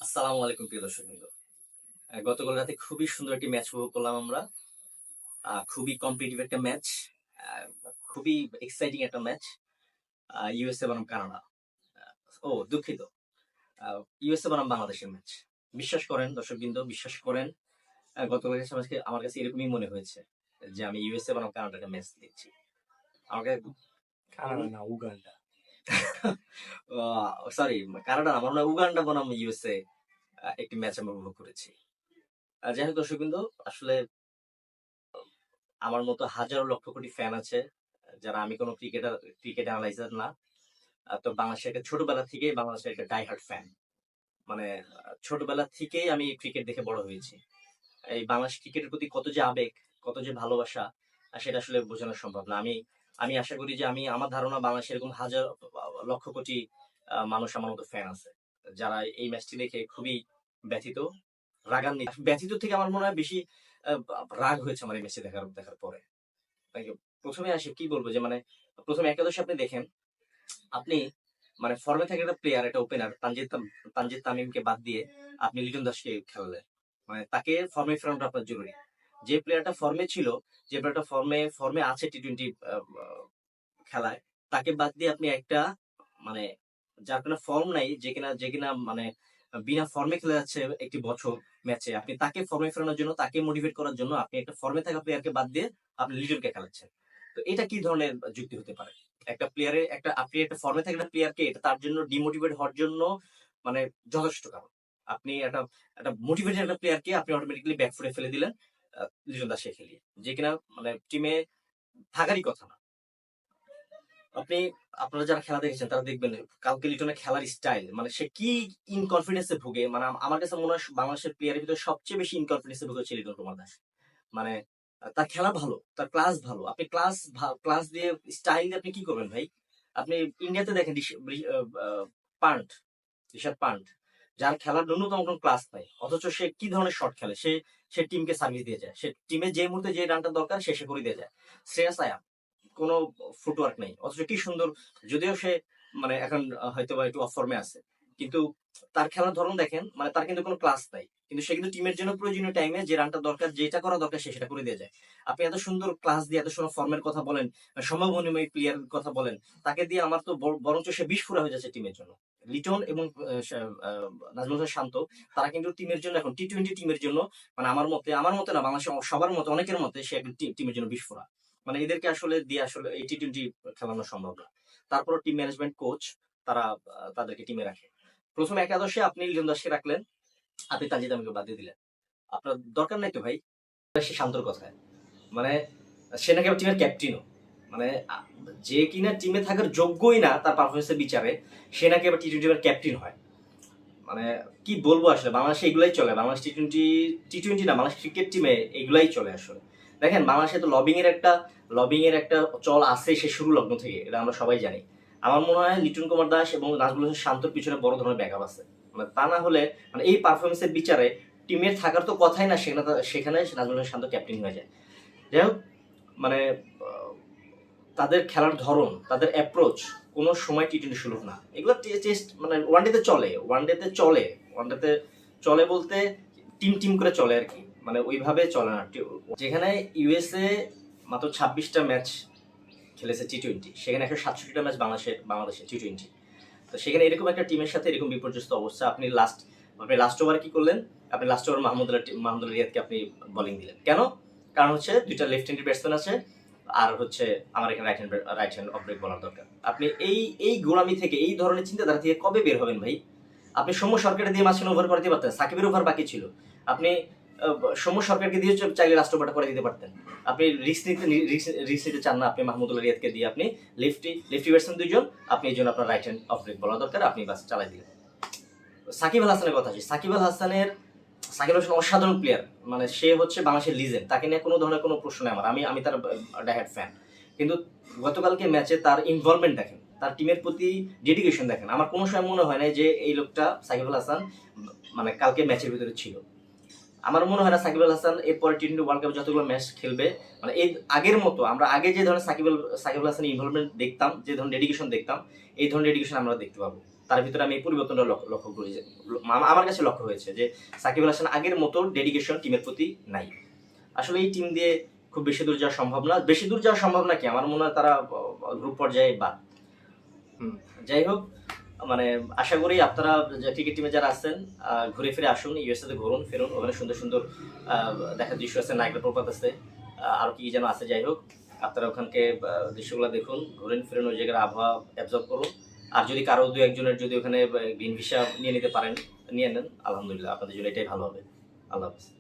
আসসালামু আলাইকুম প্রিয় দর্শকবৃন্দ। গতকাল রাতে খুবই সুন্দর একটি ম্যাচ উপভোগ করলাম আমরা। খুবই কম্পিটিটিভ একটা ম্যাচ। আ খুবই এক্সাইটিং একটা ম্যাচ। ইউএসএ বনাম কানাডা। আ দুঃখিত। আ ইউএসএ বনাম বাংলাদেশের ম্যাচ। বিশ্বাস করেন দর্শকবৃন্দ, বিশ্বাস করেন গতকাল আমার কাছে এরকমই মনে হয়েছে যে আমি ইউএসএ বনাম কানাডার একটা ম্যাচ দেখছি। আমাকে কানাডা না, উগান্ডা। আ সরি, কানাডা না, আমার মনে হয় উগান্ডা বনাম ইউএসএ একটি ম্যাচ আমি উপভোগ করেছি। যাই হোক দর্শকবৃন্দ, আসলে আমার মতো হাজারো লক্ষ কোটি ফ্যান আছে যারা, আমি কোনো ক্রিকেট অ্যানালাইজার না। তো বাংলাদেশের ছোটবেলা থেকেই বাংলাদেশের একটা ডাই হার্ট ফ্যান। মানে ছোটবেলা থেকেই আমি ক্রিকেট দেখে বড় হয়েছি। এই বাংলাদেশ ক্রিকেটের প্রতি কত যে আবেগ, কত যে ভালোবাসা, সেটা আসলে বোঝানো সম্ভব না। আমি আমি আশা করি যে আমার ধারণা বাংলাদেশে এরকম হাজার লক্ষ কোটি মানুষ আমার মতো ফ্যান আছে যারা এই ম্যাচটি দেখে খুবই ব্যথিত, রাগান্বিত। ব্যথিত থেকে আমার মনে হয় বেশি রাগ হয়েছে আমার এই ম্যাচটি দেখার পরে। তাকে প্রথমে আসি কি বলবো যে প্রথমে একাদশে আপনি দেখেন, আপনি ফর্মে থাকা একটা প্লেয়ার, একটা ওপেনার তানজিদ তামিমকে বাদ দিয়ে আপনি লিটন দাসকে খেলালেন। তাকে ফর্মে ফেরানোটা আপনার জরুরি। যে প্লেয়ারটা ফর্মে ছিল, যে প্লেয়ারটা ফর্মে আছে টি-20 খেলায়, তাকে বাদ দিয়ে আপনি একটা মানে যার কোনো ফর্ম নাই, যে কিনা বিনা ফর্মে খেলে যাচ্ছে একটি বছর ম্যাচে, আপনি তাকে ফর্মে ফেরানোর জন্য, তাকে মোটিভেট করার জন্য আপনি একটা ফর্মে থাকা প্লেয়ারকে বাদ দিয়ে আপনি লিটনকে খেলাচ্ছেন। তো এটা কি ধরনের যুক্তি হতে পারে? আপনি একটা ফর্মে থাকা একটা প্লেয়ারকে এটা তার জন্য ডিমোটিভেট হওয়ার জন্য মানে যথেষ্ট কারণ। আপনি একটা একটা মোটিভেটেড একটা প্লেয়ারকে আপনি অটোমেটিক্যালি ব্যাকফুটে ফেলে দিলেন লিটন দাসকে খেলিয়ে, যে কিনা টিমে থাকারই কথা না। আপনারা যারা খেলা দেখেছেন তারা দেখবেন কালকে লিটনের খেলার স্টাইল, সে কি ইনকনফিডেন্সে ভুগে। আমার কাছে মনে হয় বাংলাদেশের প্লেয়ারের ভিতরে সবচেয়ে বেশি ইনকনফিডেন্সে ভুগেছে লিটন কুমার দাস। মানে তার খেলা ভালো, তার ক্লাস ভালো। আপনি ক্লাস দিয়ে, স্টাইল দিয়ে আপনি কি করবেন ভাই? আপনি ইন্ডিয়াতে দেখেন পান্ট ঋষভ পান্ট, যার খেলার ন্যূনতম কোনো ক্লাস নাই, অথচ সে কি ধরনের শট খেলে, সে সে টিমকে সার্ভিস দিয়ে যায়, সে টিমে যে মুহূর্তে যে রানটা দরকার সে করে দিয়ে যায়। শ্রেয়াস আয়ার কোনো ফুটওয়ার্ক নেই, অথচ কি সুন্দর। যদিও সে এখন হয়তো বা একটু অফ ফর্মে আছে, কিন্তু তার খেলার ধরন দেখেন, তার কিন্তু কোনো ক্লাস নাই, কিন্তু সে কিন্তু টিমের জন্য প্রয়োজনীয় টাইমে যে রানটা দরকার, যেটা করা দরকার, সে সেটা করে দিয়ে যায়। আপনি এত সুন্দর ক্লাস দিয়ে, এত সুন্দর ফর্মের কথা বলেন, সম্ভাবনীয় প্লেয়ার কথা বলেন, তাকে দিয়ে আমার তো বরঞ্চ সে বিস্ফোরা হয়ে যাচ্ছে টিমের জন্য। লিটন এবং নাজমুল হাসান শান্ত, তারা কিন্তু টিমের জন্য এখন টি-20 টিমের জন্য, আমার মতে না, বাংলাদেশের সবার মতে, অনেকের মতে সে একজন টিমের জন্য বিস্ফোরা। এদেরকে আসলে দিয়ে আসলে এই টি-20 খেলানো সম্ভব না। তারপর টিম ম্যানেজমেন্ট, কোচ, তারা তাদেরকে টিমে রাখে। প্রথম একাদশে আপনি লিটন দাসকে রাখলেন, আপনি তানজিদ তামিমকে বাদ দিয়ে দিলেন। আপনার দরকার নাই তো ভাই। সে শান্তর কথায়, মানে সে নাকি টিমের ক্যাপ্টেনও, মানে যে কিনা টিমে থাকার যোগ্যই না তার পারফরমেন্সের বিচারে, সে নাকি আবার টি-20 টিমের ক্যাপ্টেন হয়। কি বলবো আসলে, বাংলাদেশে এগুলাই চলে। বাংলাদেশ টি-20 না, বাংলাদেশ ক্রিকেট টিমে এগুলাই চলে আসলে। দেখেন বাংলাদেশে তো লবিং এর একটা চল আছে সে শুরু লগ্ন থেকে, এটা আমরা সবাই জানি। আমার মনে হয় লিটন কুমার দাস এবং নাজমুল হাসান শান্তর পিছনে বড় ধরনের ব্যাকআপ আছে। তা না হলে এই পারফরমেন্সের বিচারে টিমের থাকার তো কথাই না, সেখানে নাজমুল হাসান শান্ত ক্যাপ্টেন হয়ে যায়। যাই হোক, মানে তাদের খেলার ধরন, তাদের অ্যাপ্রোচ কোনো সময় টি-20 সুলভ না। এগুলো টেস্ট ওয়ানডেতে চলে, ওয়ানডেতে চলে বলতে টিম করে চলে আর কি, ওইভাবে চলে না। যেখানে ইউএসএ মাত্র 26টা ম্যাচ খেলেছে টি-20, সেখানে 167টা ম্যাচ বাংলাদেশে টি-20। তো সেখানে এরকম একটা টিমের সাথে এরকম বিপর্যস্ত অবস্থা, আপনি লাস্ট ওভারে কি করলেন? আপনি লাস্ট ওভার মাহমুদুল্লাহ রিয়াদকে আপনি বোলিং দিলেন কেন? কারণ হচ্ছে দুইটা লেফট হ্যান্ডেড ব্যাটসম্যান আছে, আর হচ্ছে আমার এখানে রাইট হ্যান্ড অফ ব্রেক বলার দরকার। আপনি এই গোড়ামি থেকে, এই ধরনের চিন্তাধারা থেকে কবে বের হবেন ভাই? আপনি সৌম্য সরকারকে দিয়ে মাঝখানে ওভার করাতে পারতেন, সাকিবের ওভার বাকি ছিল, আপনি সৌম্য সরকারকে দিয়ে চাইলে লাস্ট ওভারটা করে দিতে পারতেন। আপনি রিস্ক নিতে চান না, আপনি মাহমুদুল্লাহ রিয়াদকে দিয়ে আপনি লেফটি ব্যাটসম্যান দুইজন, আপনি এই জন্য আপনার রাইট হ্যান্ড অফ ব্রেক বলার দরকার, আপনি বাস চালাই দিলেন। সাকিব আল হাসানের কথা আছে, সাকিব আল হাসান অসাধারণ প্লেয়ার, সে হচ্ছে বাংলাদেশের লিজেন্ড, তাকে নিয়ে কোনো ধরনের কোনো প্রশ্ন নেই আমার। আমি তার ডাইহার্ড ফ্যান, কিন্তু গতকালকে ম্যাচে তার ইনভলভমেন্ট দেখেন, তার টিমের প্রতি ডেডিকেশন দেখেন। আমার কোনো সময় মনে হয় না যে এই লোকটা সাকিব আল হাসান কালকে ম্যাচের ভিতরে ছিল। আমার মনে হয় না সাকিব আল হাসান এরপরে টি-20 ওয়ার্ল্ড কাপ যতগুলো ম্যাচ খেলবে, এই আগের মতো আমরা আগে যে ধরনের সাকিব আল হাসানের ইনভলভমেন্ট দেখতাম, যে ধরনের ডেডিকেশন দেখতাম, এই ধরনের ডেডিকেশন আমরা দেখতে পাবো। তার ভিতরে আমি এই পরিবর্তনটা লক্ষ্য করি যে আমার কাছে লক্ষ্য হয়েছে যে সাকিব আল হাসান আগের মতো ডেডিকেশন টিমের প্রতি নাই। আসলে এই টিম দিয়ে খুব বেশি দূর যাওয়া সম্ভব না। বেশি দূর যাওয়া সম্ভব না কি, আমার মনে হয় তারা গ্রুপ পর্যায়ে বাদ। যাই হোক, মানে আশা করি আপনারা ক্রিকেট টিমে যারা আছেন ঘুরে ফিরে আসুন, ইউএসএ তে ঘুরুন ফিরুন, ওখানে সুন্দর সুন্দর দেখার দৃশ্য আছে, নায়গ্রা প্রপাত আছে, আরো কি যেন আছে। যাই হোক, আপনারা ওখানকে দৃশ্যগুলো দেখুন, ঘুরেন ফিরুন, ওই জায়গার আবহাওয়া অ্যাবজর্ব করুন। আর যদি কারো দু একজনের যদি ওখানে গ্রিন ভিসা নিয়ে নিতে পারেন, নিয়ে নেন, আলহামদুলিল্লাহ, আপনাদের জন্য এটাই ভালো হবে। আল্লাহ হাফেজ।